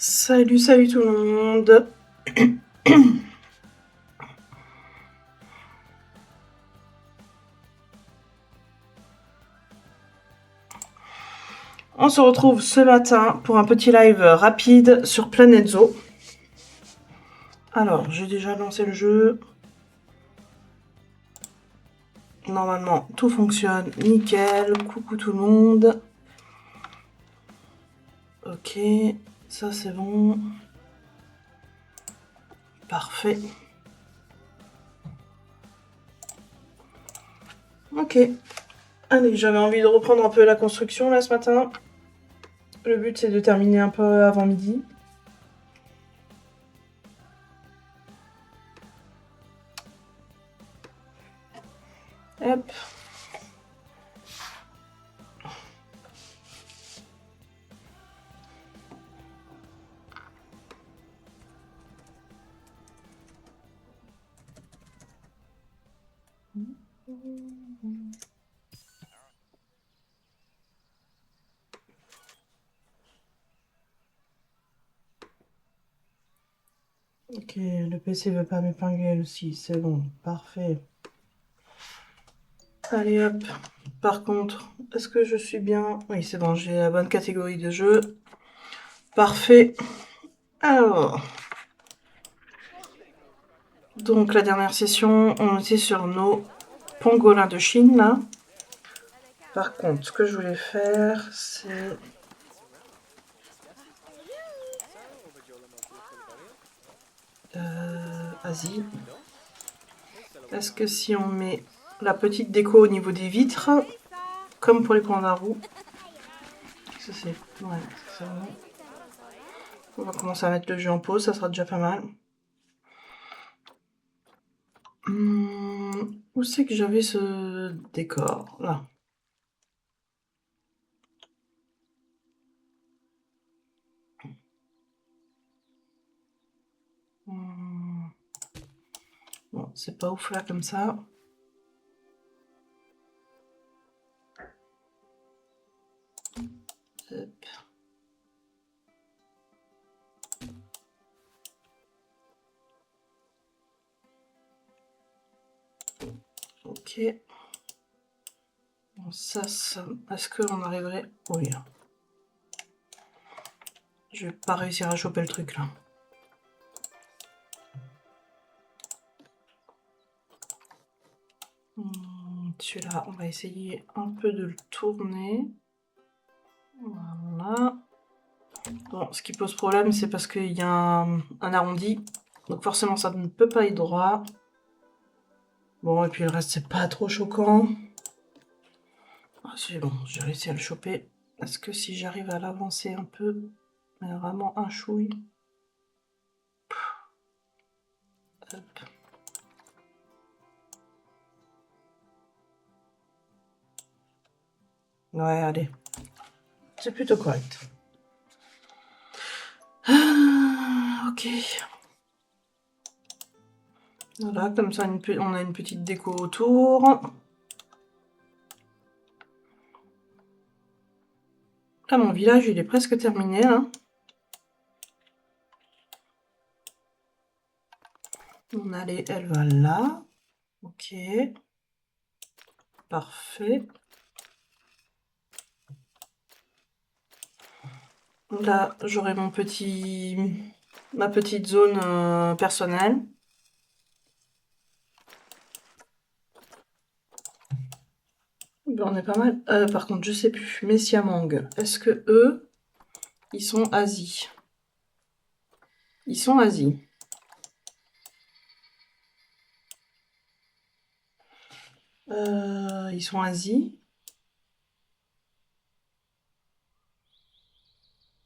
Salut, salut tout le monde. On se retrouve ce matin pour un petit live rapide sur Planet Zoo. Alors, j'ai déjà lancé le jeu. Normalement, tout fonctionne nickel. Coucou tout le monde. Ok, ça c'est bon. Parfait. Ok. Allez, j'avais envie de reprendre un peu la construction là ce matin. Le but c'est de terminer un peu avant midi. Hop. Ok, le PC veut pas m'épingler aussi, c'est bon, parfait. Allez hop. Par contre, est-ce que je suis bien? Oui, c'est bon, j'ai la bonne catégorie de jeu. Parfait. Alors. Donc la dernière session, on était sur nos pangolins de Chine, là. Par contre, ce que je voulais faire, c'est... Asie. Est-ce que si on met la petite déco au niveau des vitres, comme pour les pandas roux, ça c'est... Ouais, c'est bon. On va commencer à mettre le jeu en pause, ça sera déjà pas mal. Où c'est que j'avais ce décor? Là. Bon, c'est pas ouf là comme ça. Hop. Ok. Bon, ça, est-ce qu'on arriverait? Oui. Je vais pas réussir à choper le truc là. Celui-là, on va essayer un peu de le tourner. Voilà. Bon, ce qui pose problème, c'est parce qu'il y a un arrondi. Donc forcément, ça ne peut pas être droit. Bon, et puis le reste, c'est pas trop choquant. Ah, c'est bon, j'ai réussi à le choper. Est-ce que si j'arrive à l'avancer un peu, mais vraiment un chouille. Hop. Ouais, allez. C'est plutôt correct. Ok. Voilà, comme ça, on a une petite déco autour. Là, mon village, il est presque terminé, là. On a elle va là. Ok. Parfait. Là, j'aurai ma petite zone personnelle. Ben, on est pas mal. Par contre, je sais plus. Messiamang, est-ce que eux, ils sont Asie? Ils sont Asie. Ils sont Asie.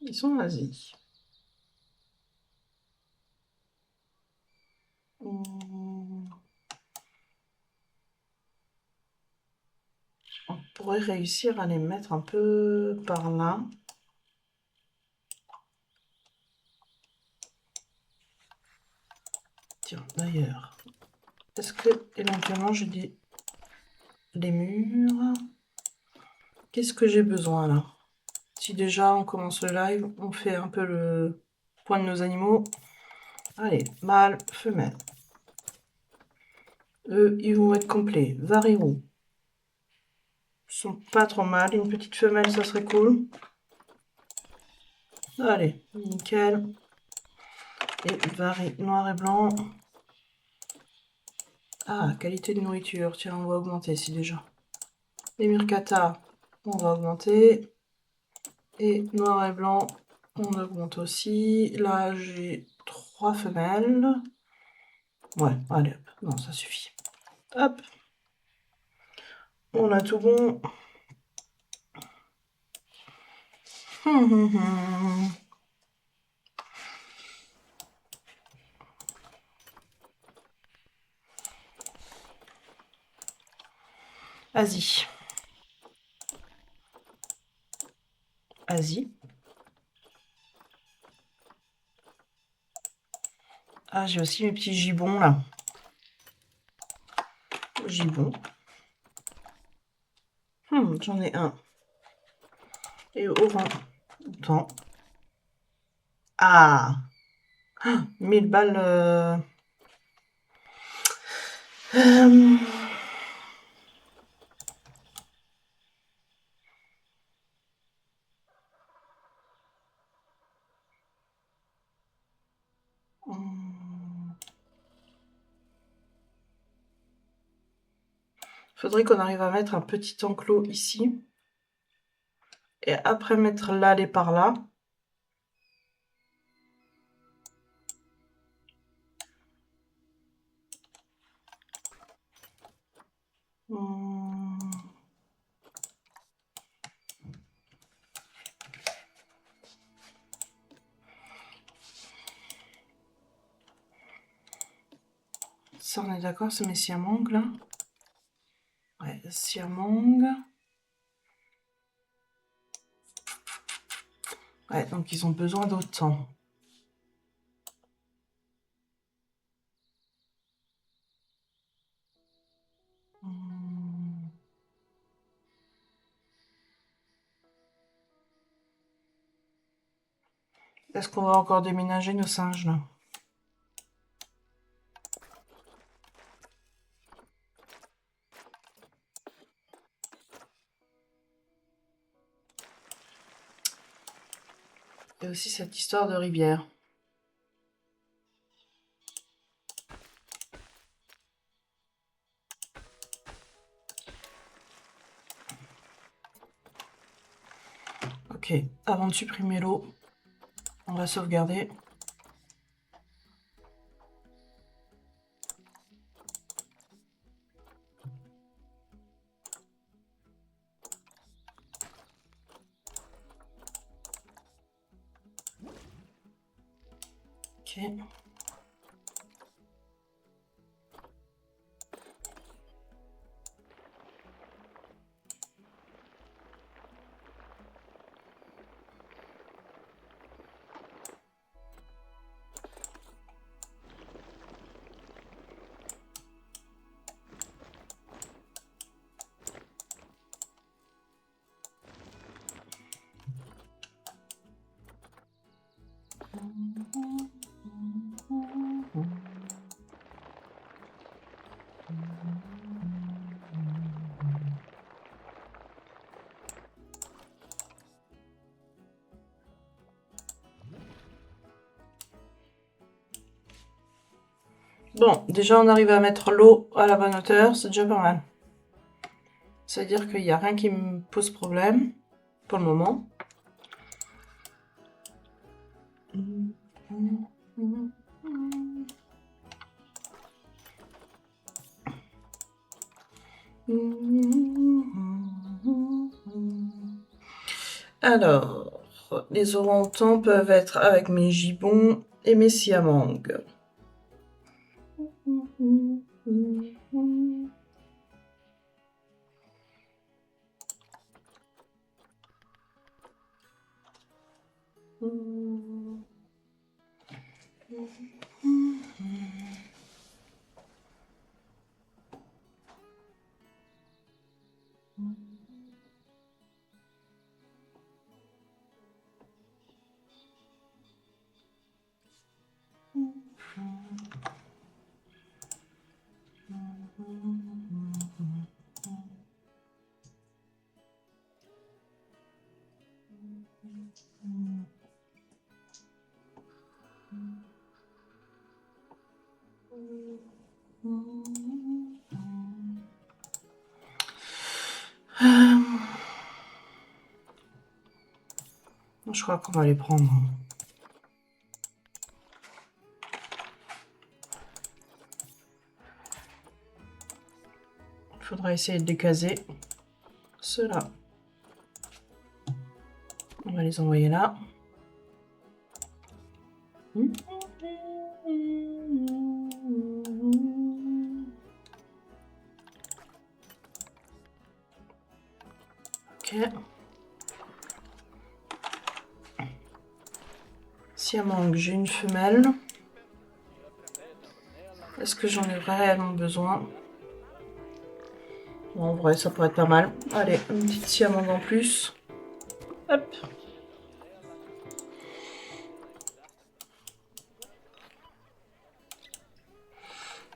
Ils sont Asie. On pourrait réussir à les mettre un peu par là. Tiens, d'ailleurs, est-ce que éventuellement j'ai des murs? Qu'est-ce que j'ai besoin là? Si déjà on commence le live, on fait un peu le points de nos animaux. Allez, mâle, femelle. Eux, ils vont être complets. Varirou. Ils sont pas trop mal. Une petite femelle, ça serait cool. Allez, nickel. Et vari noir et blanc. Ah, qualité de nourriture. Tiens, on va augmenter ici déjà. Les Murkata, on va augmenter. Et noir et blanc, on augmente aussi. Là, j'ai 3 femelles. Ouais, allez, hop. Non, ça suffit. Hop. On a tout bon. Asie. Asie. Ah, j'ai aussi mes petits gibbons là. Gibbon. J'en ai un. Et oran. Autant. Ah, 1000 balles. Euh, Faudrait qu'on arrive à mettre un petit enclos ici. Et après mettre l'allée par là. Ça, on est d'accord, c'est mes siamangs là. Ouais, siamang. Ouais, donc ils ont besoin d'autant. Est-ce qu'on va encore déménager nos singes là? Il y a aussi cette histoire de rivière. Ok, avant de supprimer l'eau, on va sauvegarder. Ok. Bon, déjà on arrive à mettre l'eau à la bonne hauteur, c'est déjà pas mal. C'est-à-dire qu'il n'y a rien qui me pose problème pour le moment. Alors, les orang-outans peuvent être avec mes gibbons et mes siamangs. Je crois qu'on va les prendre. Il faudra essayer de les caser. Ceux-là. On va les envoyer là. Ok. Si elle manque, j'ai une femelle. Est-ce que j'en ai réellement besoin? Bon, en vrai, ça pourrait être pas mal. Allez, une petite siamande en plus. Hop.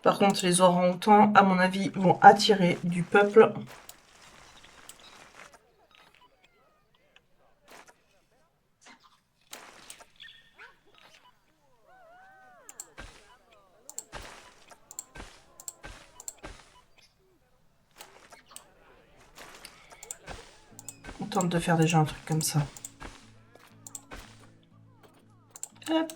Par contre, les orang-outans, à mon avis, vont attirer du peuple. On tente de faire déjà un truc comme ça. Hop.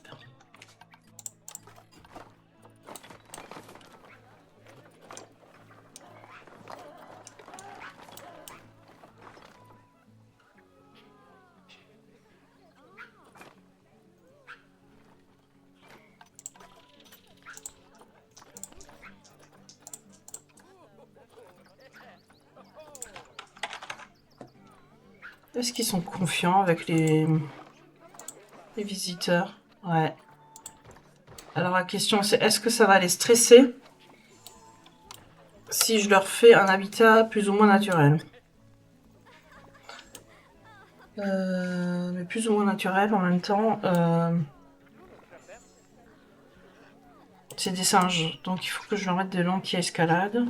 Est-ce qu'ils sont confiants avec les visiteurs? Ouais. Alors la question c'est, est-ce que ça va les stresser si je leur fais un habitat plus ou moins naturel? Mais plus ou moins naturel en même temps. C'est des singes, donc il faut que je leur mette des lentilles escalade.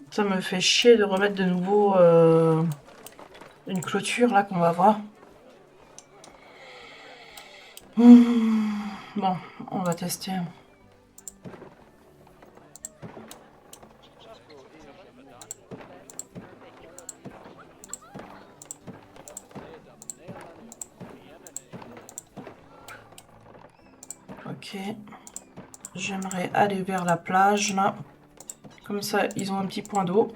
Ça me fait chier de remettre de nouveau une clôture là qu'on va voir. Bon, on va tester. Ok. J'aimerais aller vers la plage là. Comme ça, ils ont un petit point d'eau.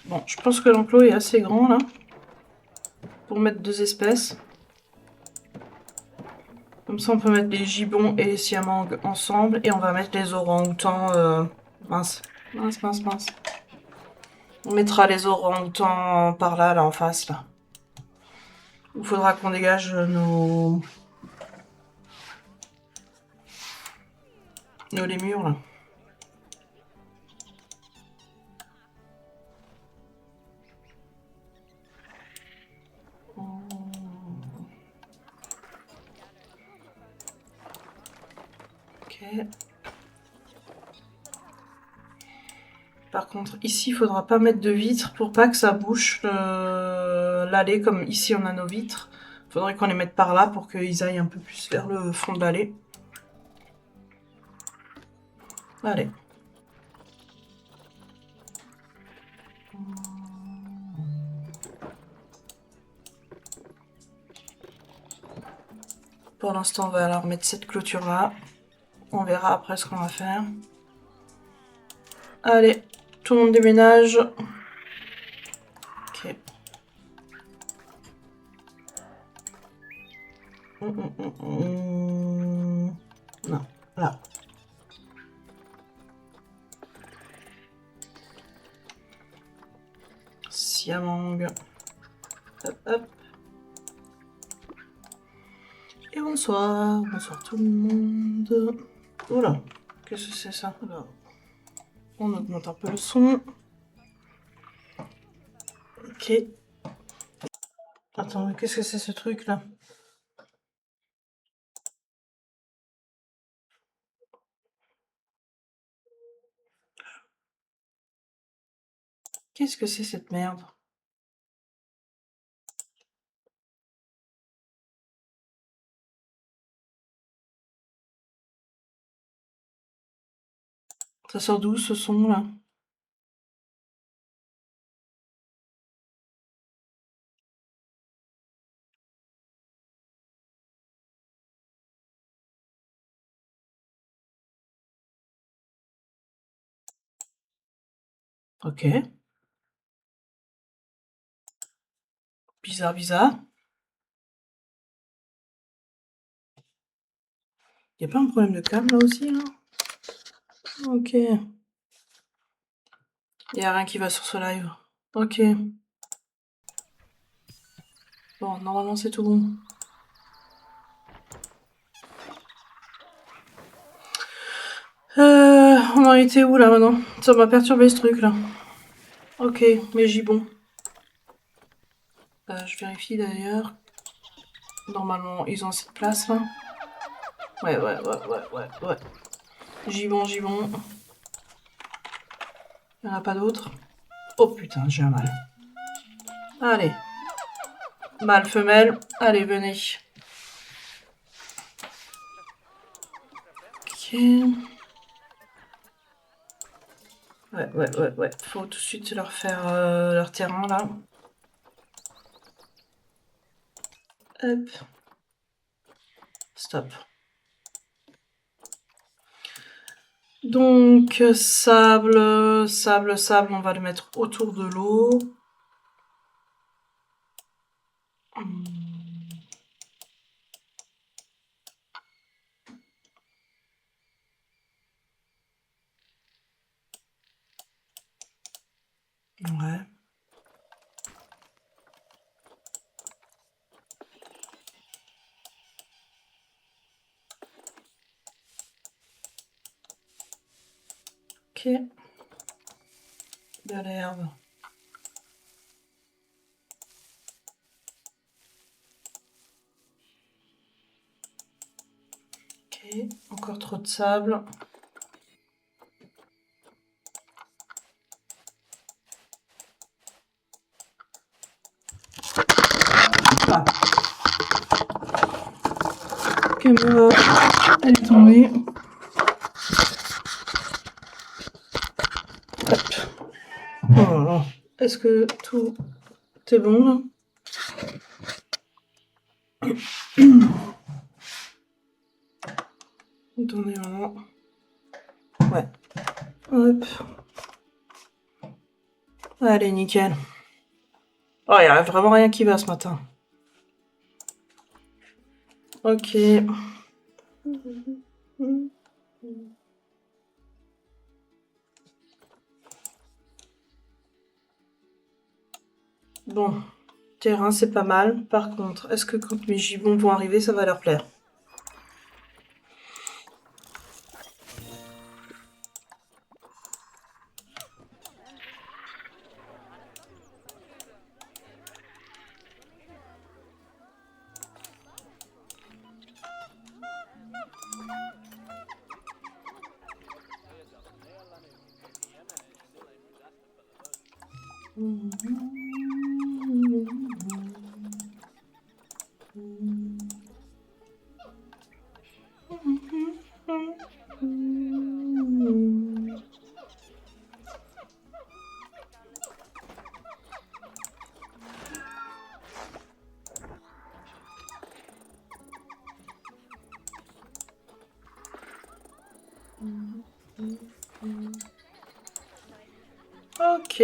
Bon, je pense que l'enclos est assez grand là. Pour mettre 2 espèces. Comme ça, on peut mettre les gibbons et les siamangs ensemble. Et on va mettre les orang-outans. Mince. On mettra les orang-outans par là, là en face là. Il faudra qu'on dégage nos lémurs là. Ok. Par contre, ici, il faudra pas mettre de vitres pour pas que ça bouche l'allée comme ici on a nos vitres. Il faudrait qu'on les mette par là pour qu'ils aillent un peu plus vers le fond de l'allée. Allez. Pour l'instant, on va alors mettre cette clôture là. On verra après ce qu'on va faire. Allez, tout le monde déménage. Ok. Non, là. Siamang. Hop, hop. Et bonsoir. Bonsoir tout le monde. Oula, qu'est-ce que c'est ça? Alors, on augmente un peu le son. Ok. Attends, qu'est-ce que c'est ce truc là? Qu'est-ce que c'est cette merde? Ça sort d'où ce son là? Ok. Bizarre, bizarre. Y a pas un problème de câble là aussi là? Ok. Y a rien qui va sur ce live. Ok. Bon, normalement c'est tout bon. On en était où là maintenant? Ça m'a perturbé ce truc là. Ok, mais gibbon. Je vérifie d'ailleurs. Normalement ils ont assez de place là. Ouais. Gibbon, gibbon. Il n'y en a pas d'autres. Oh putain, j'ai un mal. Allez. Mâle, femelle. Allez, venez. Ok. Ouais. Faut tout de suite leur faire leur terrain là. Hop. Stop. Donc, sable, on va le mettre autour de l'eau. Ouais. Ok. De l'herbe. Ok. Encore trop de sable. Ah. Caméra, elle est tombée. Hop. Oh là là. Est-ce que tout est bon là? Attendez, vraiment. Ouais. Hop. Allez, nickel. Oh, il n'y a vraiment rien qui va ce matin. Ok. Bon. Terrain, c'est pas mal. Par contre, est-ce que quand mes gibbons vont arriver, ça va leur plaire? Ok.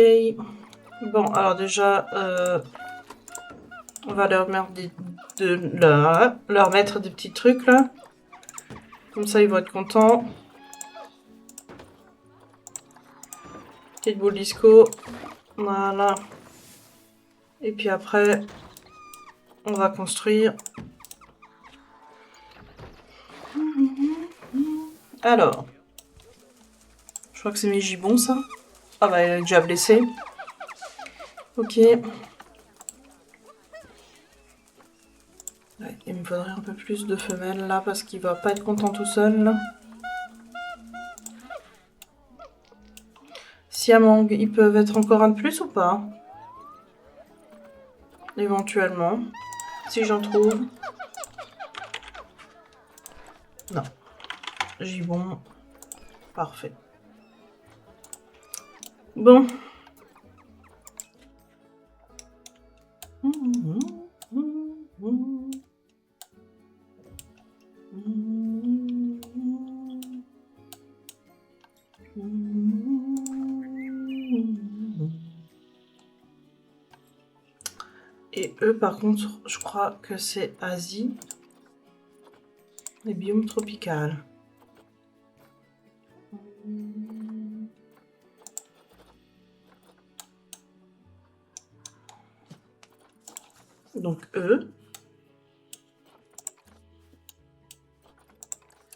Bon, alors déjà, on va leur mettre leur mettre des petits trucs là. Comme ça, ils vont être contents. Petite boule disco. Voilà. Et puis après, on va construire. Alors. Je crois que c'est mes gibbons, ça. Ah bah, elle est déjà blessée. Ok. Ouais, il me faudrait un peu plus de femelles là, parce qu'il va pas être content tout seul. Là. siamang, ils peuvent être encore un de plus ou pas? Éventuellement. Si j'en trouve. Non. Gibbon. Parfait. Bon. Et eux, par contre, je crois que c'est Asie. Les biomes tropicaux. Donc eux.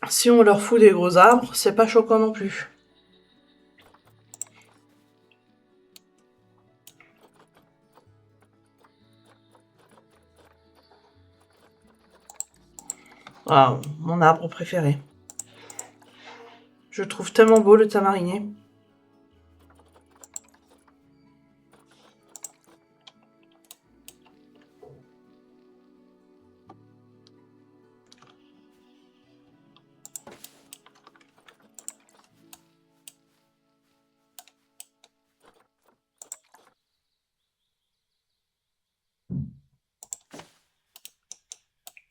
Si on leur fout des gros arbres, c'est pas choquant non plus. Ah, mon arbre préféré. Je trouve tellement beau le tamarinier.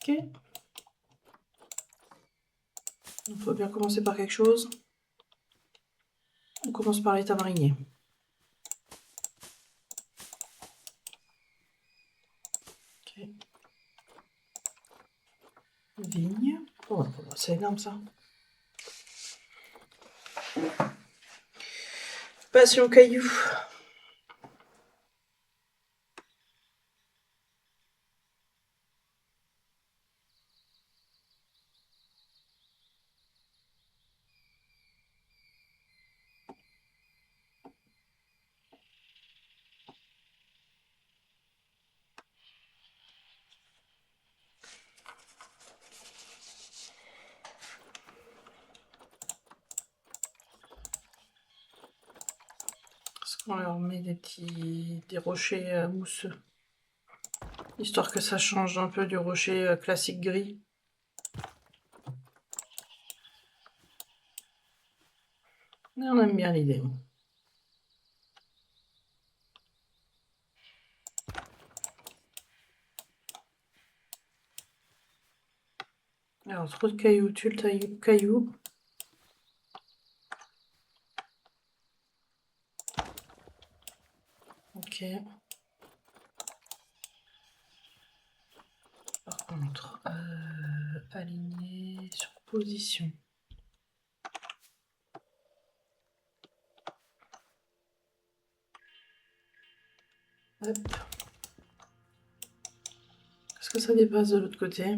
Ok. Il faut bien commencer par quelque chose. On commence par les tamariniers. Ok. Vigne. Oh, c'est énorme ça. Passion caillou. Est-ce qu'on leur met des rochers mousseux, histoire que ça change un peu du rocher classique gris. Mais on aime bien l'idée. Alors, trop de cailloux, tue le caillou. Ok. Par contre, aligner sur position. Hop. Est-ce que ça dépasse de l'autre côté?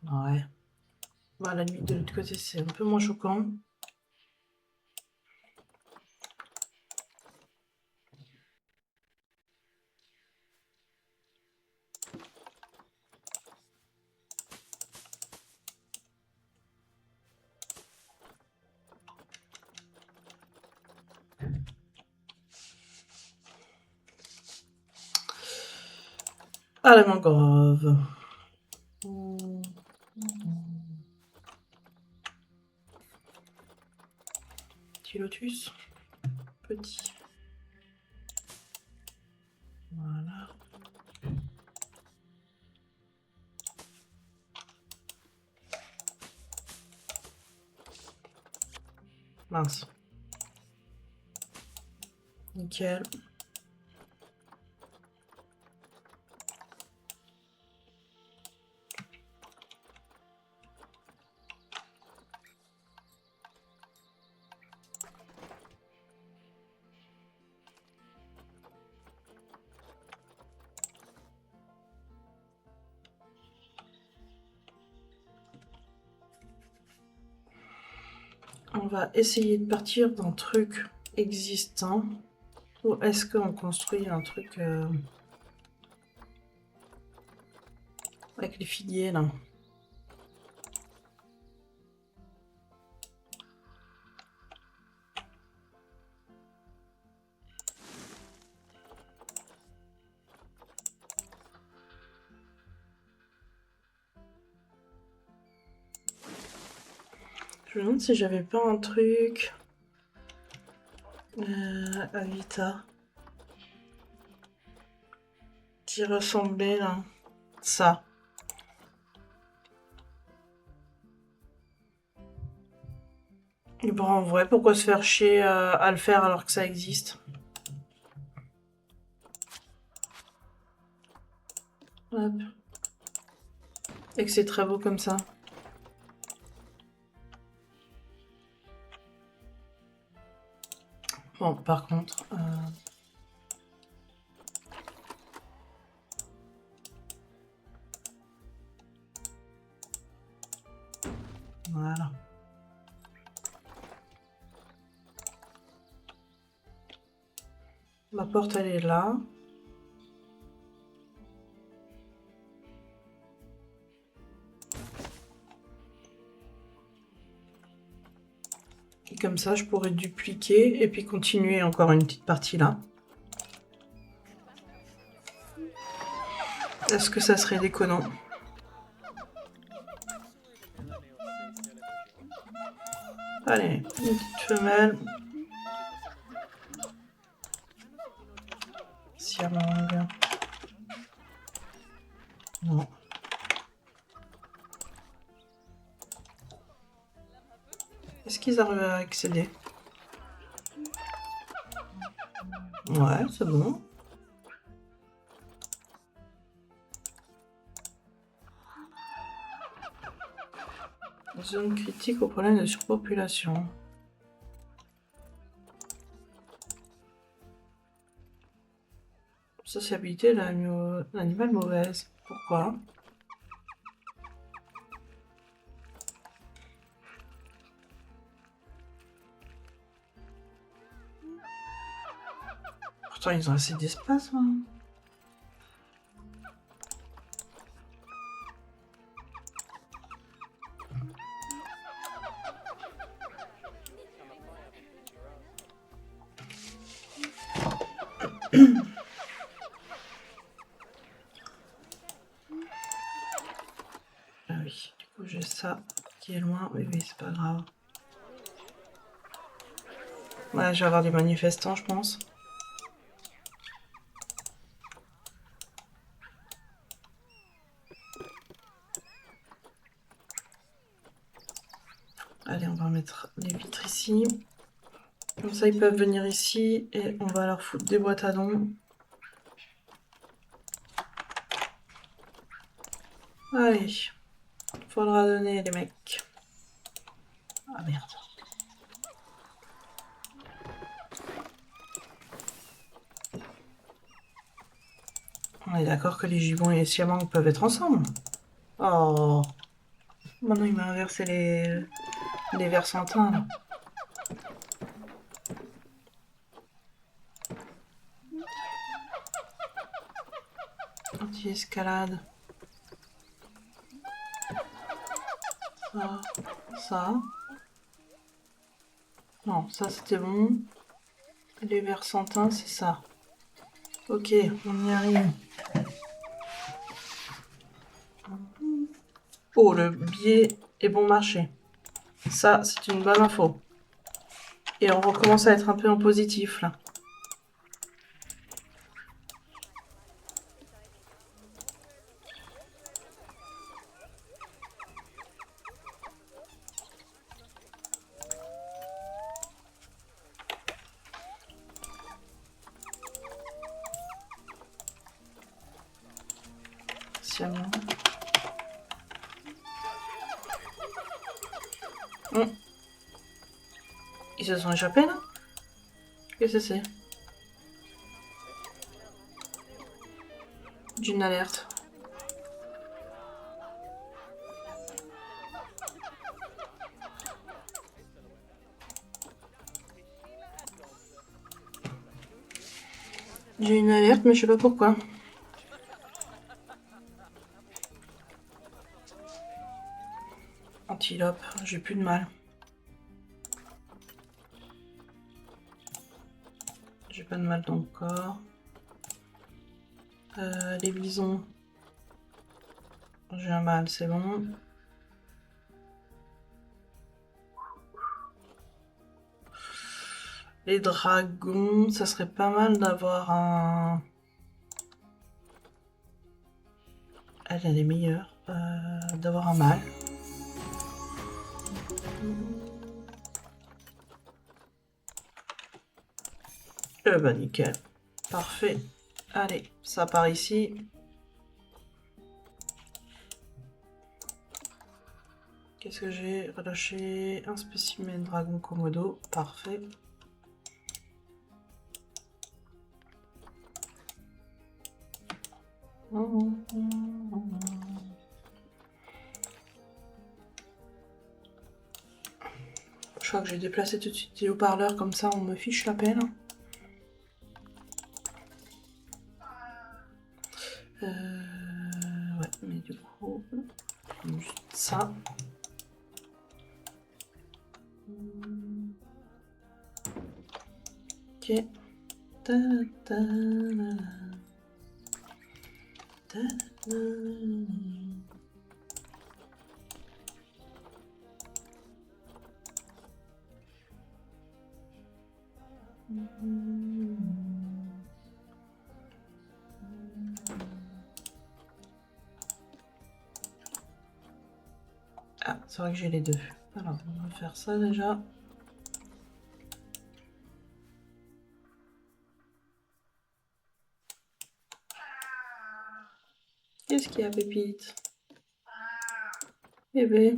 Ouais. Bah, à la limite, de l'autre côté, c'est un peu moins choquant. Ah, la mangrove. Petit lotus. Petit. Voilà. Mince. Nickel. On va essayer de partir d'un truc existant. Ou est-ce qu'on construit un truc avec les filiers là? Je me demande si j'avais pas un truc... Avita. Qui ressemblait là. Ça. Et bon, en vrai, pourquoi se faire chier à le faire alors que ça existe? Hop. Et que c'est très beau comme ça. Bon, par contre... Voilà. Ma porte, elle est là. Et comme ça, je pourrais dupliquer et puis continuer encore une petite partie là. Est-ce que ça serait déconnant? Allez, une petite femelle. Si elle m'en bien. Non. Est-ce qu'ils arrivent à accéder? Ouais, c'est bon. Zone critique au problème de surpopulation. Sociabilité de l'animal mauvaise. Pourquoi? Pourtant, ils ont assez d'espace, hein. Ah oui, du coup j'ai ça qui est loin. Oui, oui, c'est pas grave. Ouais, je vais avoir des manifestants, je pense. Allez, on va mettre les vitres ici. Comme ça, ils peuvent venir ici et on va leur foutre des boîtes à dons. Allez, faudra donner les mecs. Ah merde. On est d'accord que les gibbons et les siamang peuvent être ensemble. Oh. Maintenant, il m'a inversé les versantins, là. Anti-escalade. Ça. Ça. Non, ça c'était bon. Les versantins, c'est ça. Ok, on y arrive. Oh, le billet est bon marché. Ça, c'est une bonne info. Et on recommence à être un peu en positif, là. Siamang. Ils se sont échappés, là? Qu'est-ce que c'est? D'une alerte. J'ai une alerte, mais je sais pas pourquoi. Antilope, j'ai plus de mal. J'ai pas de mal dans le corps. Les bisons. J'ai un mal, c'est bon. Les dragons, ça serait pas mal d'avoir un... Elle est meilleure. D'avoir un mâle. Bah nickel. Parfait. Allez, ça part ici. Qu'est-ce que j'ai relâché? Un spécimen dragon Komodo. Parfait. Je crois que j'ai déplacé tout de suite les haut-parleurs, comme ça on me fiche la peine. Ouais, mais du coup, juste ça. Ok. Ta -ta -la -la. Ta -la -la. Ah, c'est vrai que j'ai les deux. Alors, on va faire ça déjà. Qu'est-ce qu'il y a, Pépite? Bébé.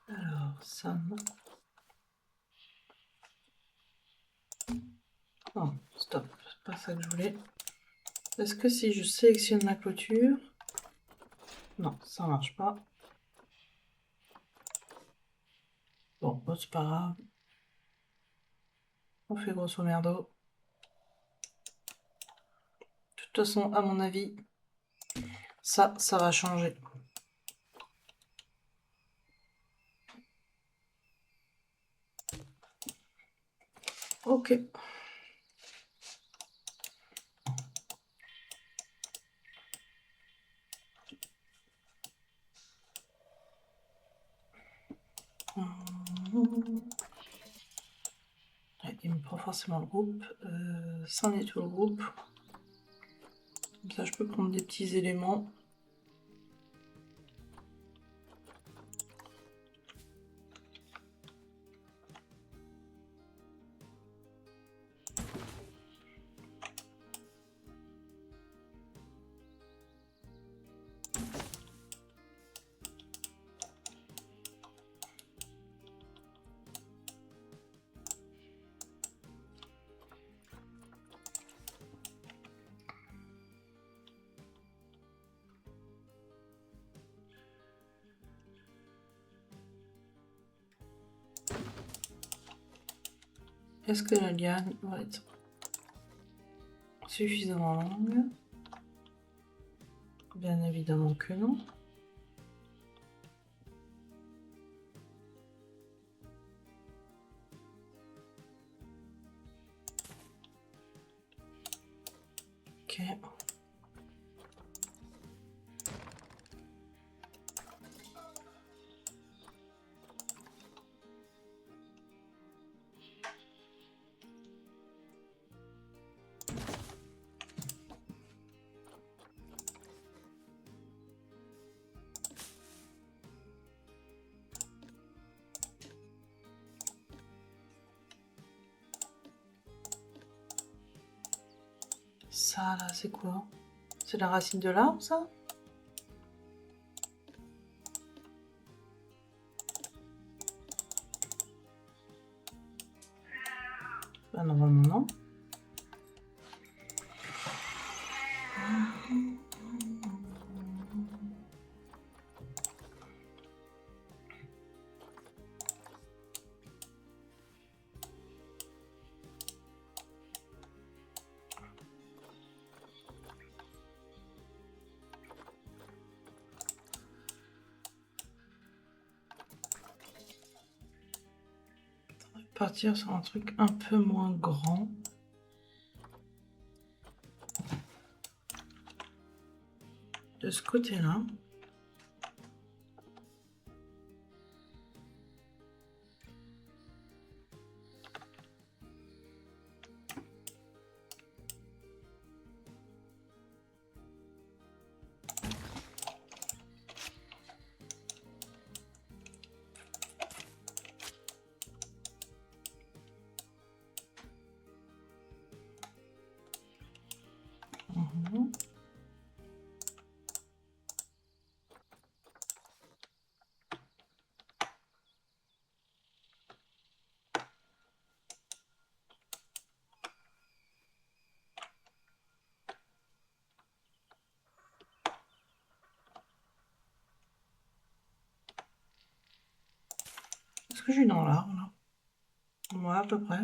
Alors, ça... Non, stop. C'est pas ça que je voulais. Est-ce que si je sélectionne la clôture... Non, ça marche pas. Bon, c'est pas grave. On fait grosso merdo. De toute façon, à mon avis, ça va changer. Ok. Ouais, il me prend forcément le groupe. Ça en est tout le groupe. Comme ça, je peux prendre des petits éléments. Est-ce que la liane va être suffisamment longue? Bien évidemment que non. Ok. Ça là, c'est quoi? C'est la racine de l'arbre, ça? Bah normalement non. On va partir sur un truc un peu moins grand. De ce côté-là. Est-ce que je suis dans l'arbre là? Ouais, à peu près.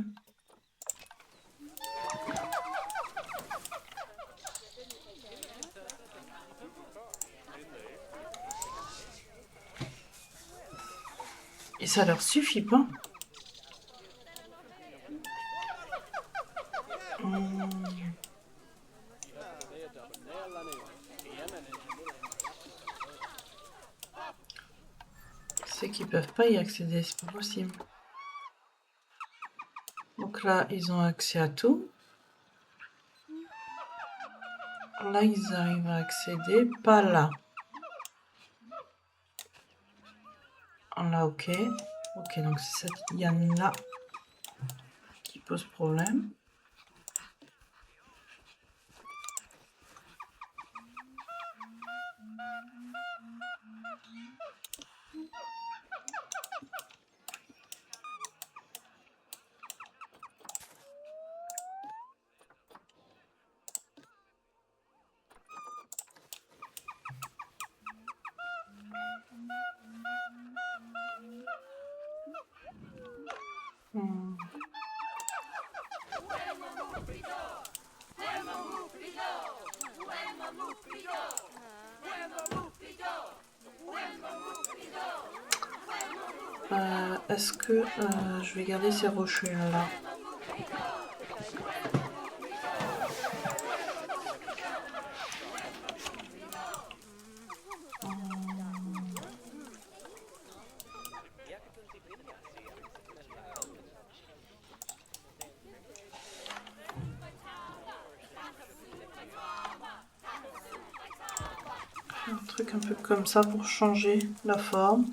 Et ça leur suffit pas. C'est qu'ils peuvent pas y accéder, c'est pas possible. Donc là, ils ont accès à tout. Là, ils arrivent à accéder, pas là. Là, ok. Ok, donc c'est cette liane-là qui pose problème. Est-ce que je vais garder ces rochers là? Un truc un peu comme ça pour changer la forme.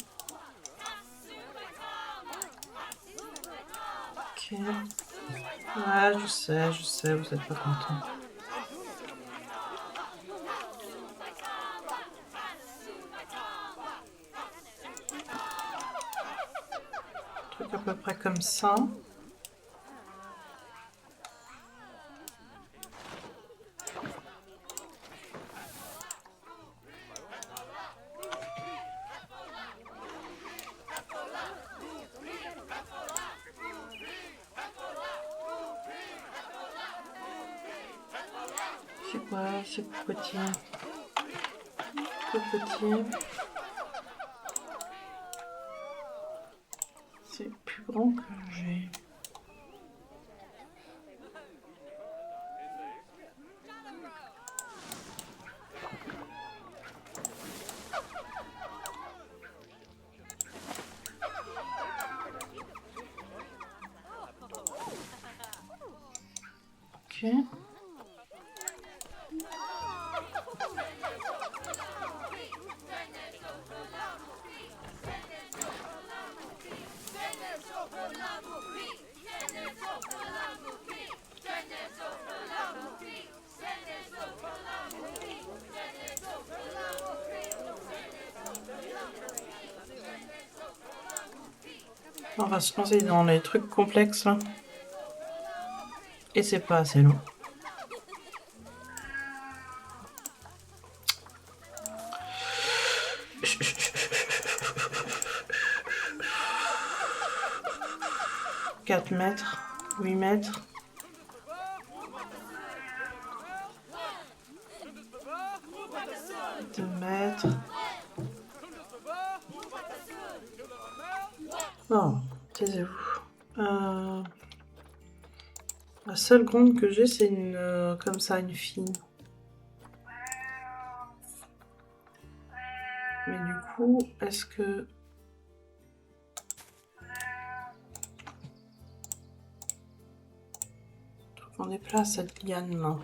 Ok. Ouais, je sais, vous êtes pas content. Un truc à peu près comme ça. Ouais, c'est petit. Tout petit. C'est plus grand que j'ai. Ok. On va se lancer dans les trucs complexes là. Et c'est pas assez long. « 4 mètres, 8 mètres. « 2 mètres. » Non, taisez-vous. La seule grande que j'ai, c'est une comme ça, une fine. Mais du coup, est-ce que... Faut qu'on déplace cette liane-là.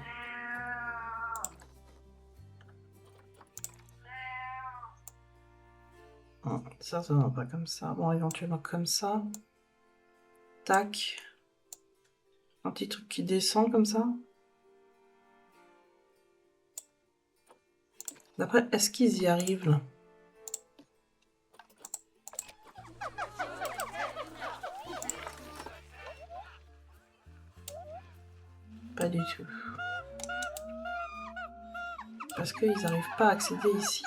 Ça va pas comme ça. Bon, éventuellement comme ça. Tac. Un petit truc qui descend comme ça. D'après, est-ce qu'ils y arrivent là? Pas du tout. Parce qu'ils n'arrivent pas à accéder ici.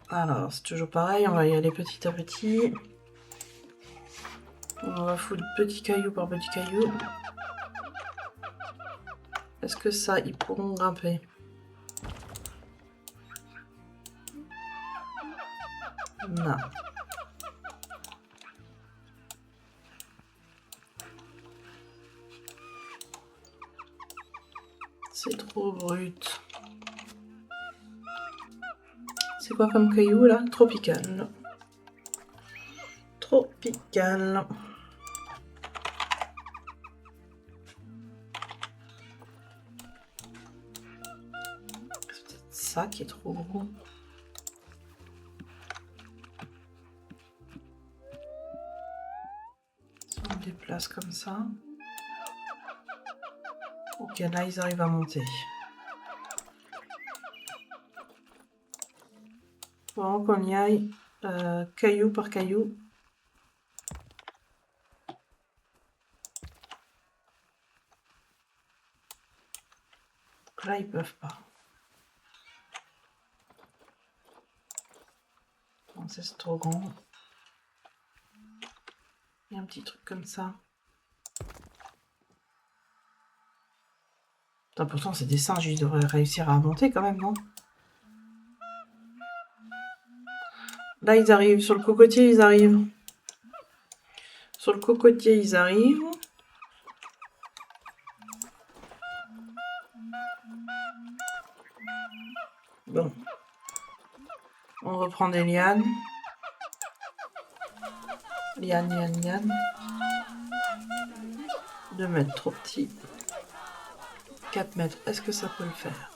Alors, c'est toujours pareil, on va y aller petit à petit. On va foutre petit caillou par petit caillou. Est-ce que ça, ils pourront grimper? Non. C'est trop brut. C'est quoi comme caillou là? Tropical. Tropical. C'est peut-être ça qui est trop gros. Si on le déplace comme ça. Ok, là ils arrivent à monter. Faut qu'on y aille caillou par caillou. Donc là ils peuvent pas. Non, c'est trop grand. Il y a un petit truc comme ça. Putain, pourtant c'est des singes, ils devraient réussir à monter quand même, non? Là ils arrivent, sur le cocotier ils arrivent. Sur le cocotier ils arrivent. Bon. On reprend des lianes. Liane. 2 mètres, trop petit. 4 mètres, est-ce que ça peut le faire?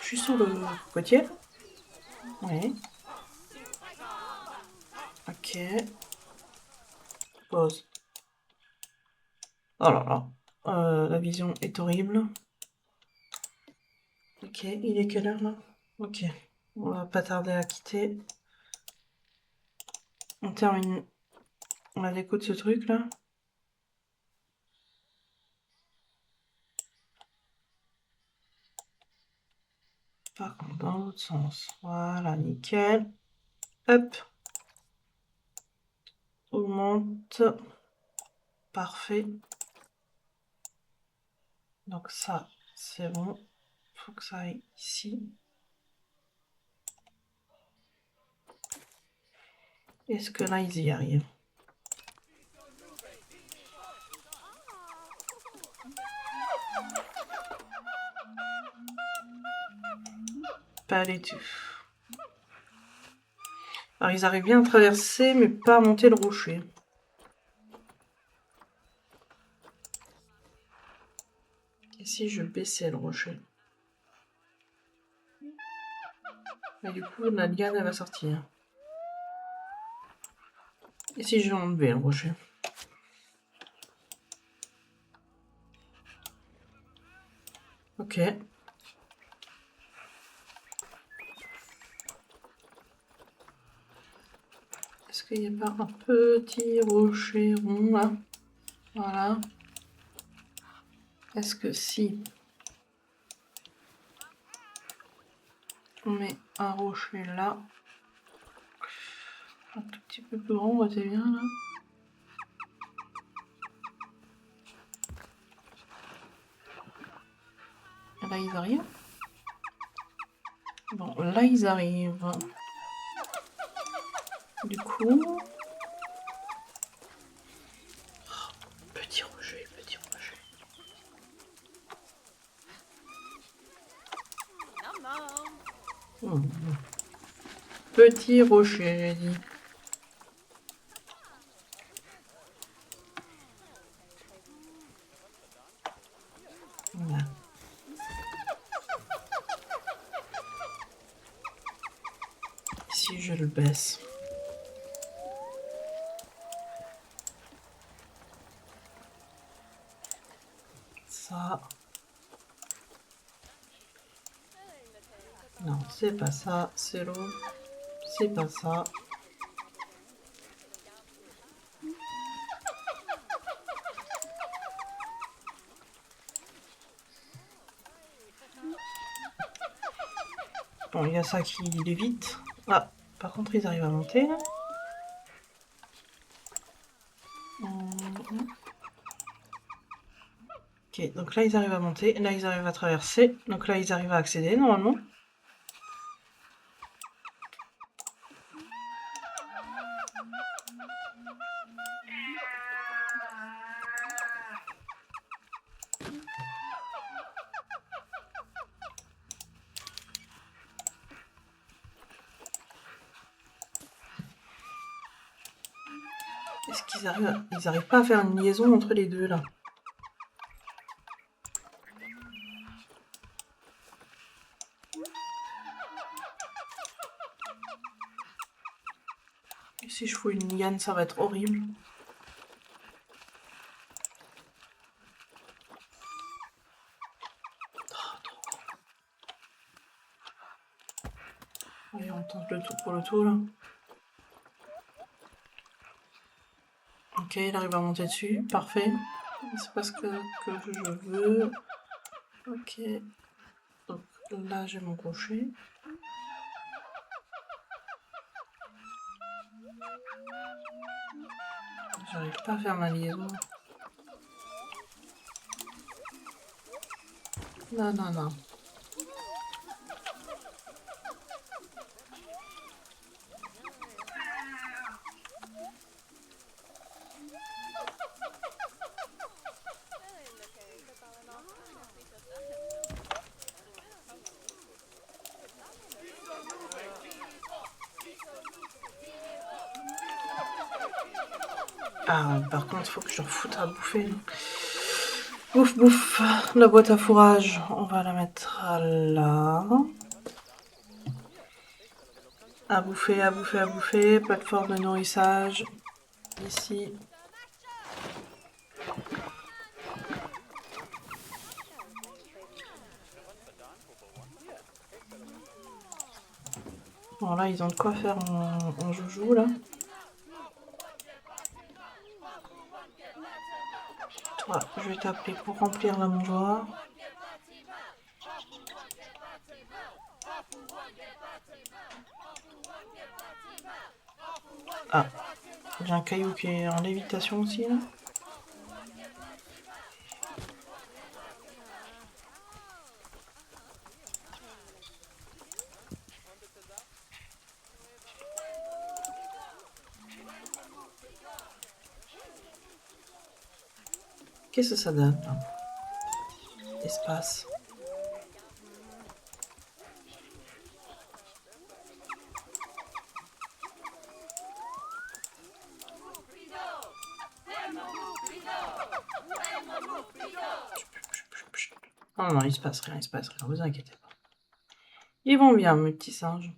Je suis sur le cocotier. Oui. Ok. Pause. Oh là là. La vision est horrible. Ok, il est quelle heure là? Ok. On va pas tarder à quitter. On termine la déco de ce truc là. Par contre, dans l'autre sens. Voilà, nickel. Hop. On monte. Parfait. Donc ça, c'est bon. Faut que ça aille ici. Est-ce que là, ils y arrivent? Pas du tout. Alors, ils arrivent bien à traverser, mais pas à monter le rocher. Et si je baissais le rocher? Et du coup, la liane, elle va sortir. Et si je enlevais le rocher? Ok. Est-ce qu'il n'y a pas un petit rocher rond là? Voilà. Est-ce que si on met un rocher là, un tout petit peu plus grand, on bien là? Et là, ils arrivent. Bon, là, ils arrivent. Du coup... Oh, petit rocher. Mmh. Petit rocher, j'ai dit. Voilà. Si je le baisse. ça. Non, c'est pas ça. C'est l'eau. C'est pas ça. Bon, il y a ça qui l'évite. Ah, par contre, ils arrivent à monter. Là. Ok, donc là, ils arrivent à monter. Là, ils arrivent à traverser. Donc là, ils arrivent à accéder, normalement. Est-ce qu'ils arrivent Ils arrivent pas à faire une liaison entre les deux, là. Et si je fous une liane, ça va être horrible. Allez, on tente le tout pour le tout, là. Ok, il arrive à monter dessus. Parfait. C'est pas ce que je veux. Ok. Donc là, j'ai mon crochet. J'arrive pas à faire ma liaison. Non, non, non. Ah, par contre, il faut que je leur foute à bouffer. Bouffe, bouffe. La boîte à fourrage, on va la mettre là. À bouffer, à bouffer, à bouffer. Plateforme de nourrissage. Ici. Bon, là, ils ont de quoi faire en joujou, là. Toi, je vais t'appeler pour remplir la mangeoire. Ah, j'ai un caillou qui est en lévitation aussi, là. Qu'est-ce que ça donne, là? Espace. Non, non, il se passe rien, vous inquiétez pas. Ils vont bien, mes petits singes.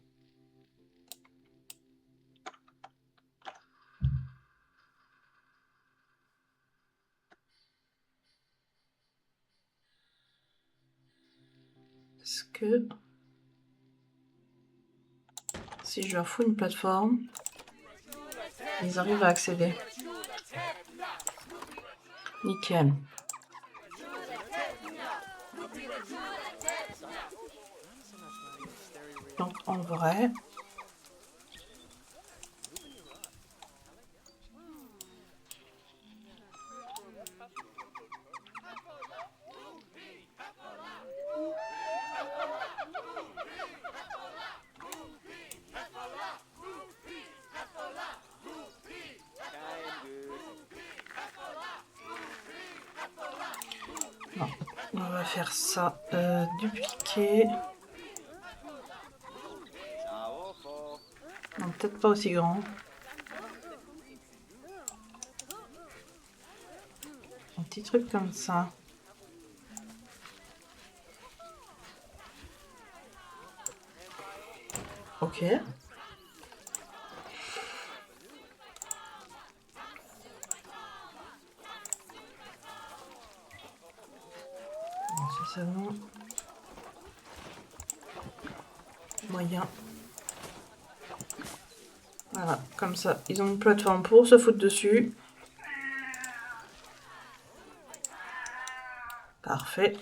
Est-ce que... Si je leur fous une plateforme, ils arrivent à accéder. Nickel. Donc en vrai... Non, on va faire ça. Dupliquer. Non, peut-être pas aussi grand. Un petit truc comme ça. Ok. C'est bon. Moyen. Voilà, comme ça. Ils ont une plateforme pour se foutre dessus. Parfait.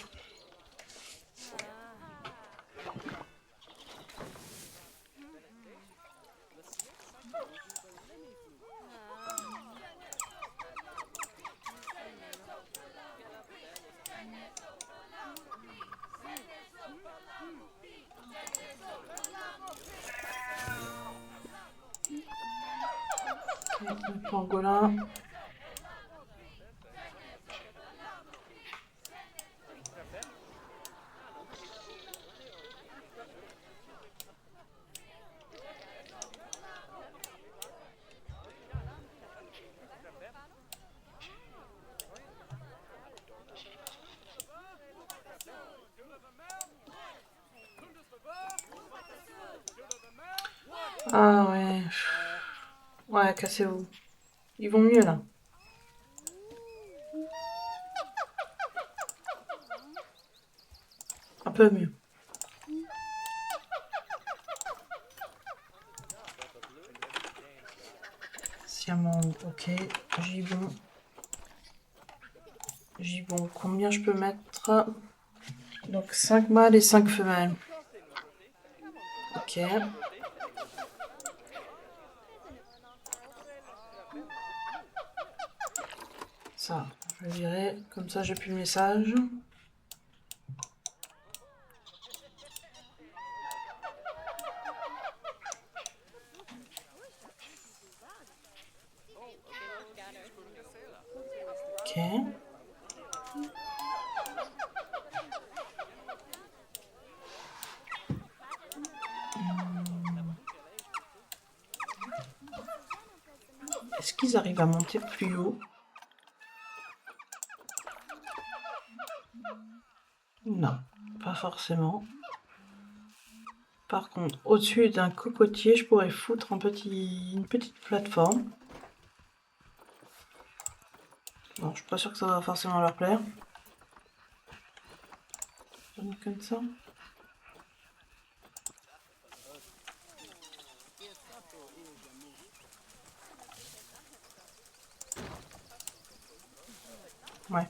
Okay, le pangolin. Ah ouais. Ouais, cassez-vous. Ils vont mieux là. Un peu mieux. Siamant, ok. Gibbon. Gibbon, combien je peux mettre? Donc 5 mâles et 5 femelles. Ok. Ça, je vais virer. Comme ça, j'ai plus le message. Ok. Est-ce qu'ils arrivent à monter plus haut? Non, pas forcément. Par contre, au-dessus d'un cocotier, je pourrais foutre une petite plateforme. Bon, je suis pas sûre que ça va forcément leur plaire. Comme ça. Ouais.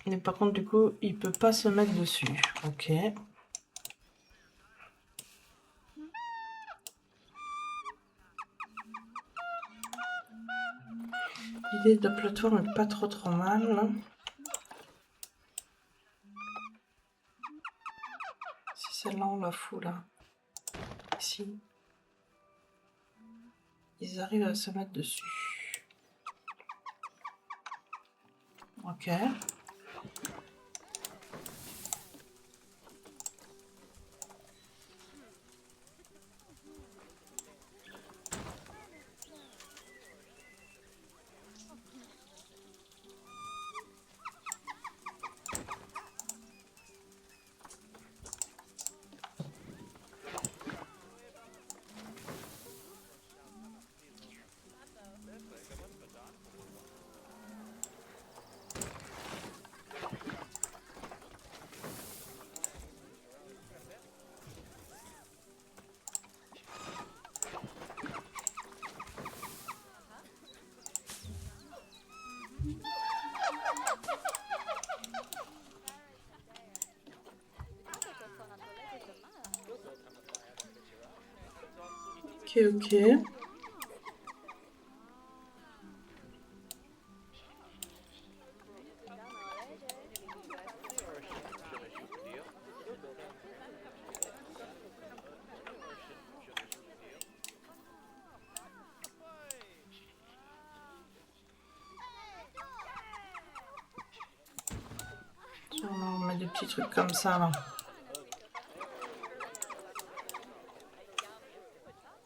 Mais par contre, du coup, il peut pas se mettre dessus. Ok. L'idée de la plateforme est pas trop mal. Là. Si celle-là, on la fout là. Ici. Ils arrivent à se mettre dessus. Ok. Ok. On va mettre des petits trucs comme ça là.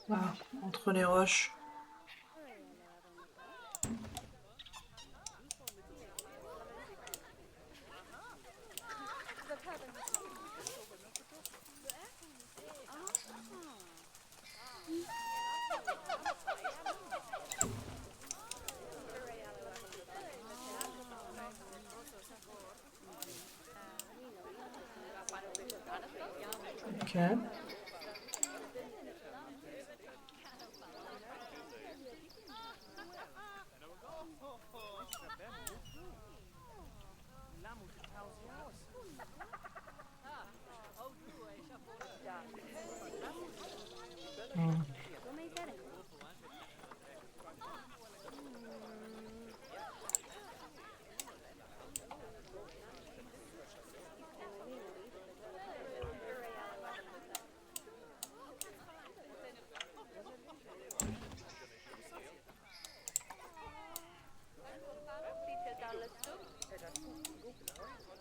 Voilà, entre les roches. Ok. Hmm.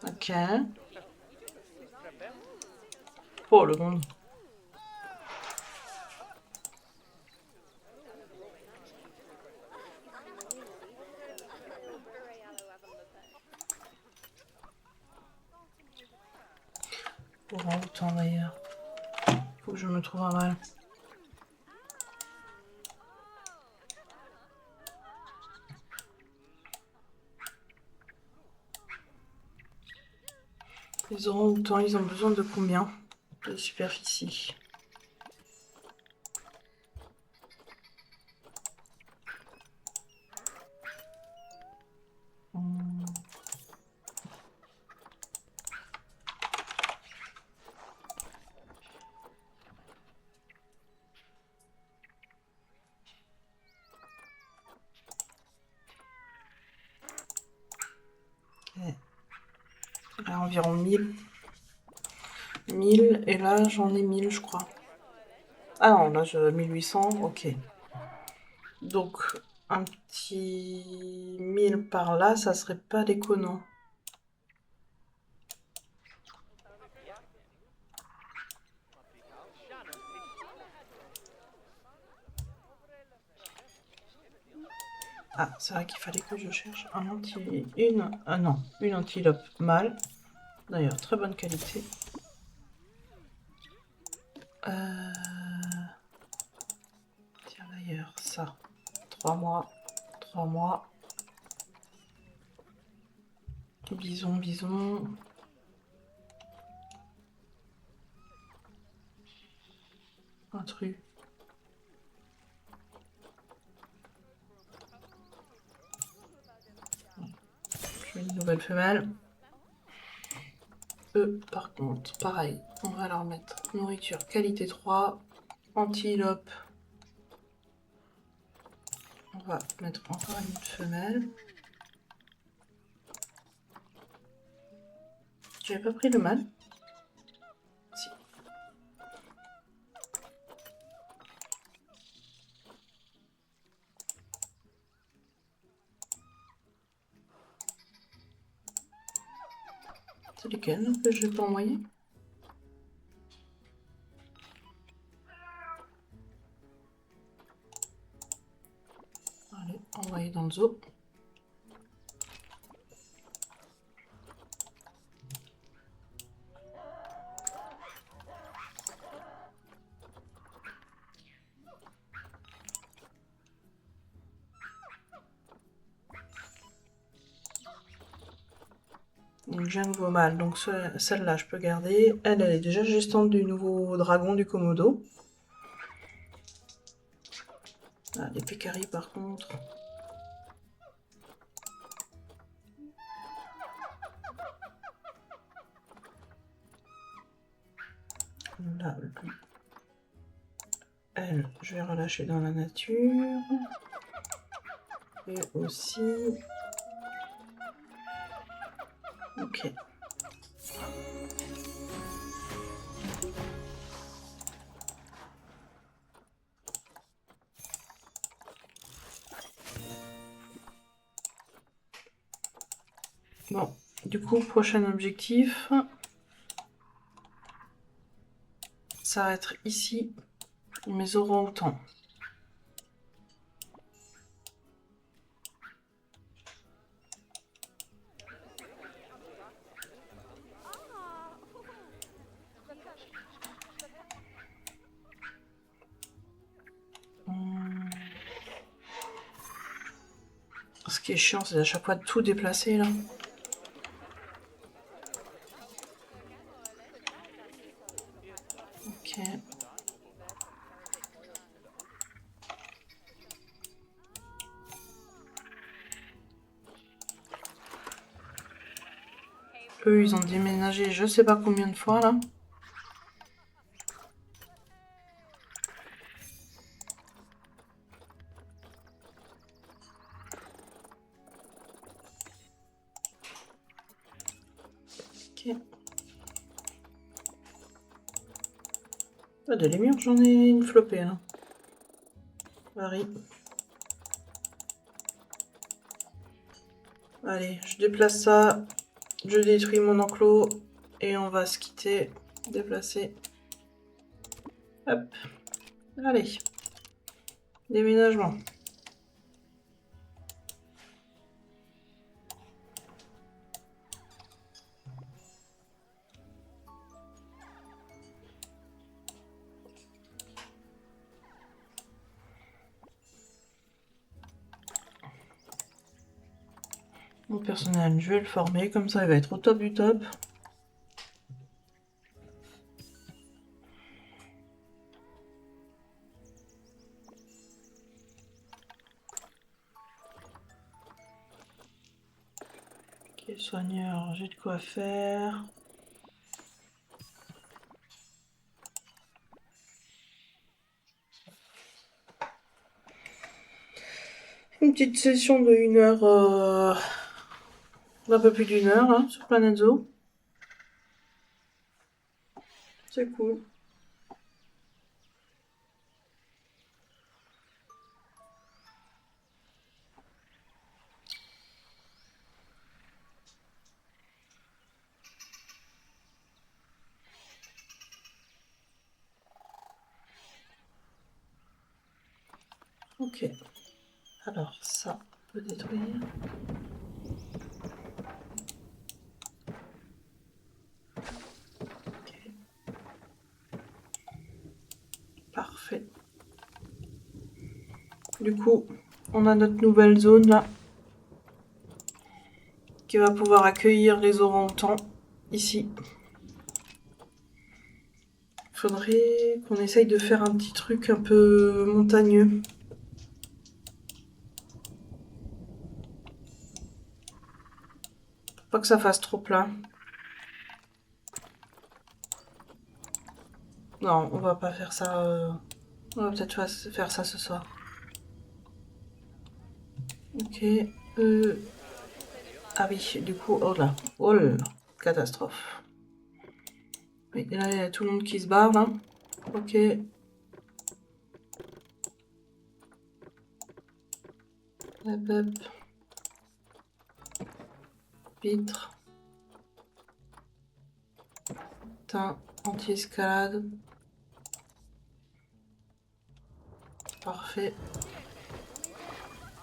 Ok. Oh, le monde. Pour un temps d'ailleurs. Faut que je me trouve un mal. Les orang-outans, ils ont besoin de combien de superficie? Hmm. Okay. Là, environ 1000. 1000, et là, j'en ai 1000, je crois. Ah non, là, j'ai 1800, ok. Donc, un petit 1000 par là, ça serait pas déconnant. Ah, c'est vrai qu'il fallait que je cherche une antilope mâle. D'ailleurs, très bonne qualité. Tiens, d'ailleurs, ça. 3 mois. 3 mois. Bison, bison. Intrus. Je mets une nouvelle femelle. Eux, par contre, pareil, on va leur mettre nourriture qualité 3, antilope. On va mettre encore une femelle. J'avais pas pris le mâle. Si. C'est lesquels que je vais pas envoyer? Allez, envoyer dans le zoo. Donc j'ai un nouveau mâle, donc celle-là je peux garder. Elle est déjà gestante du nouveau dragon du Komodo. Ah, les pécaris par contre. Là, lui. Elle, je vais relâcher dans la nature. Et aussi... Ok. Bon, du coup, prochain objectif, ça va être ici, mes orang-outans. Ce qui est chiant, c'est à chaque fois de tout déplacer là. Ok. Eux, ils ont déménagé je sais pas combien de fois là. Ok. Ah, de l'émure, j'en ai une flopée là. Marie. Allez, je déplace ça. Je détruis mon enclos. Et on va se quitter. Déplacer. Hop. Allez. Déménagement. Mon personnel, je vais le former. Comme ça, il va être au top du top. Ok, soigneur, j'ai de quoi faire. Une petite session de 1 heure, un peu plus d'1 heure hein, sur Planet Zoo. C'est cool. Ok. Alors ça, on peut détruire. Ok. Parfait. Du coup, on a notre nouvelle zone là qui va pouvoir accueillir les orang-outans ici. Faudrait qu'on essaye de faire un petit truc un peu montagneux. Pas que ça fasse trop plat. Non, on va pas faire ça. On va peut-être faire ça ce soir. Ok. Ah oui, du coup, oh là. Oh là là. Catastrophe. Oui, là, il y a tout le monde qui se barre là. Ok. Hop, hop. Vitre. Teint. Anti-escalade. Parfait.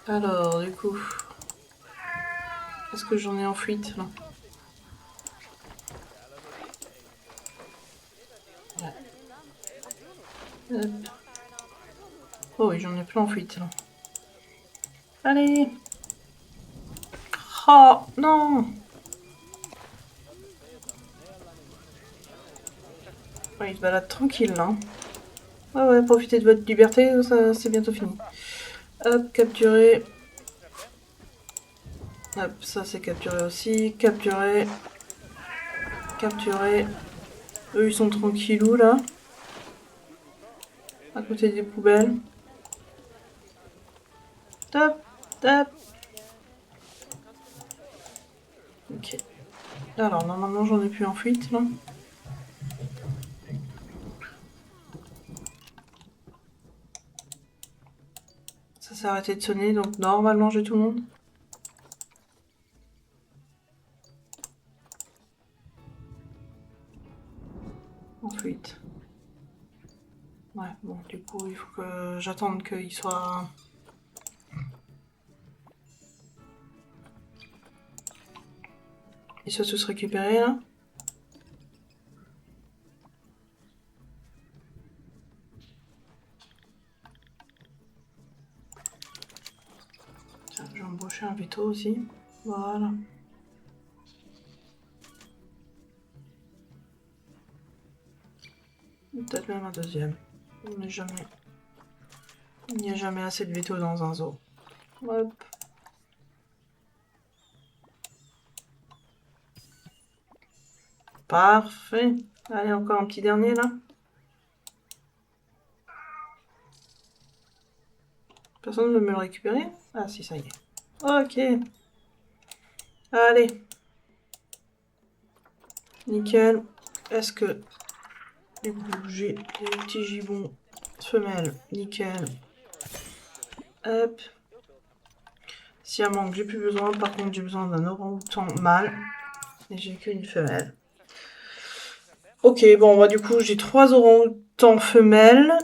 Alors, du coup. Est-ce que j'en ai en fuite là? Ouais. Hop. Oh oui, j'en ai plein en fuite là. Allez! Oh non! Ouais, il se balade tranquille là. Ouais, ouais, profitez de votre liberté, ça, c'est bientôt fini. Hop, capturer. Hop, ça c'est capturé aussi. Capturer. Capturer. Eux, ils sont tranquillous là. À côté des poubelles. Top, top. Ok. Alors, normalement, j'en ai plus en fuite là. Ça s'est arrêté de sonner, donc normalement, j'ai tout le monde. En fuite. Ouais, bon, du coup, il faut que j'attende qu'ils soient... Ils soient tous récupérés là. Tiens, je vais embaucher un veto aussi. Voilà. Peut-être même un deuxième. On n'est jamais... Il n'y a jamais assez de veto dans un zoo. Hop. Parfait. Allez, encore un petit dernier là. Personne ne veut me le récupérer? Ah si, ça y est. Ok. Allez. Nickel. Est-ce que... Du coup, j'ai des petits gibbons femelles. Nickel. Hop. S'il y a manque, j'ai plus besoin. Par contre, j'ai besoin d'un orang-outan mâle. Et j'ai qu'une femelle. Ok, bon, bah du coup, j'ai 3 orang-outans femelles.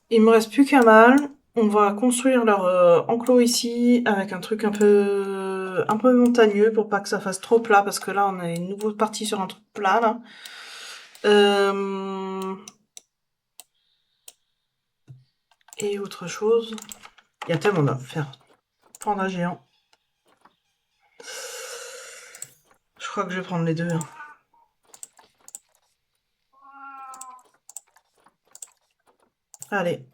Il me reste plus qu'un mâle. On va construire leur enclos ici avec un truc un peu montagneux pour pas que ça fasse trop plat parce que là on est nouveau parti sur un truc plat là. Et autre chose, il y a tellement à faire. Panda géant. Je crois que je vais prendre les deux. Hein. Allez,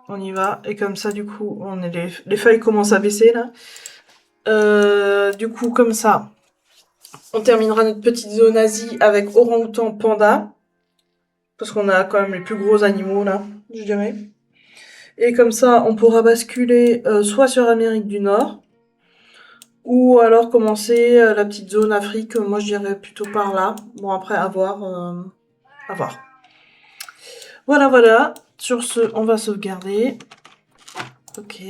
on y va. Et comme ça, du coup, on est les feuilles commencent à baisser là. Du coup, comme ça, on terminera notre petite zone Asie avec orang-outan panda. Parce qu'on a quand même les plus gros animaux là, je dirais. Et comme ça, on pourra basculer soit sur Amérique du Nord, ou alors commencer la petite zone Afrique. Moi, je dirais plutôt par là. Bon, après, à voir. À voir. Voilà, voilà. Sur ce, on va sauvegarder. Ok.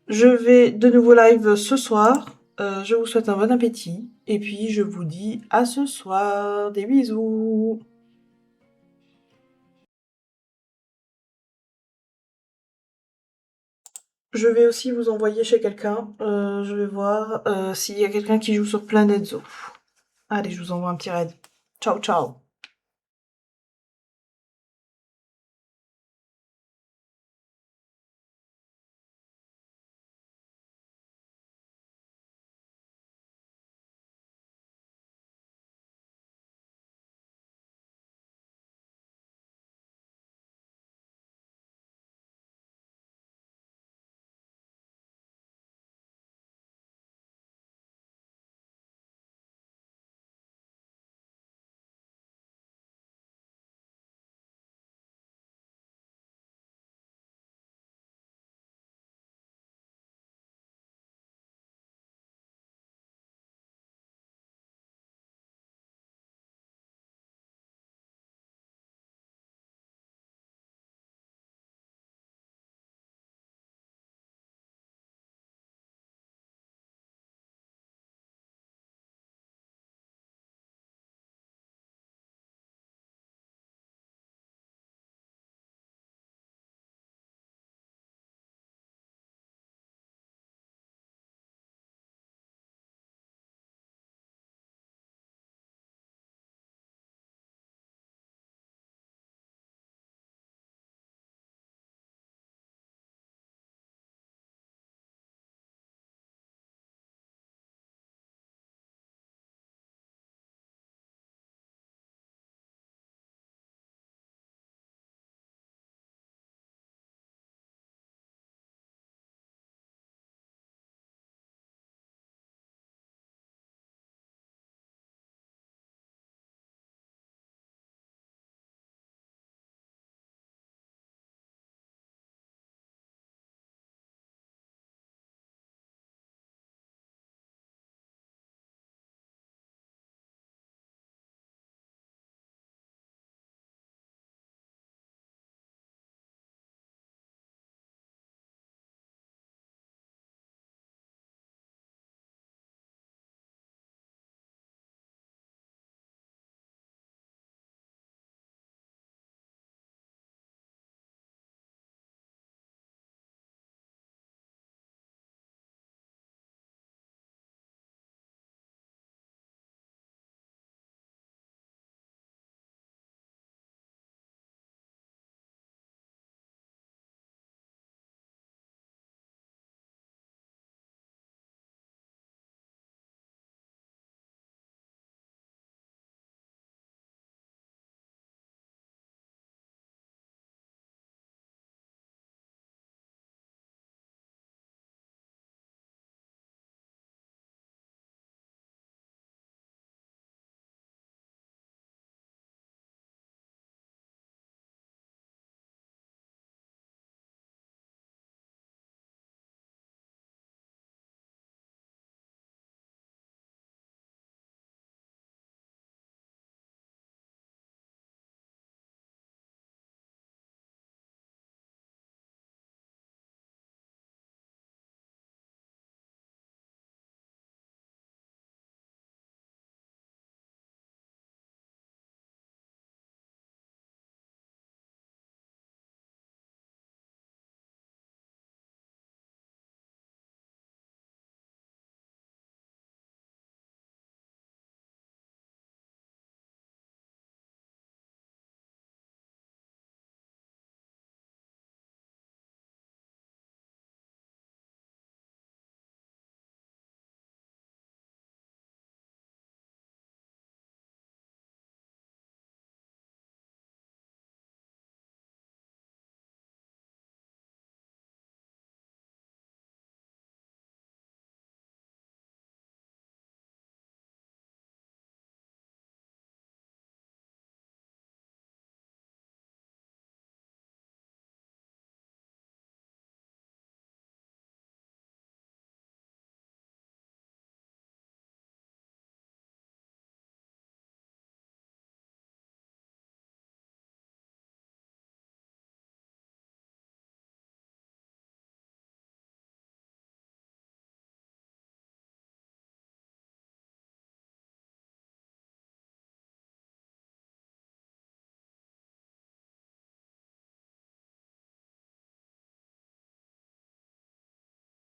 Je vais de nouveau live ce soir. Je vous souhaite un bon appétit. Et puis, je vous dis à ce soir. Des bisous. Je vais aussi vous envoyer chez quelqu'un. Je vais voir s'il y a quelqu'un qui joue sur Planet Zoo. Allez, je vous envoie un petit raid. Ciao, ciao.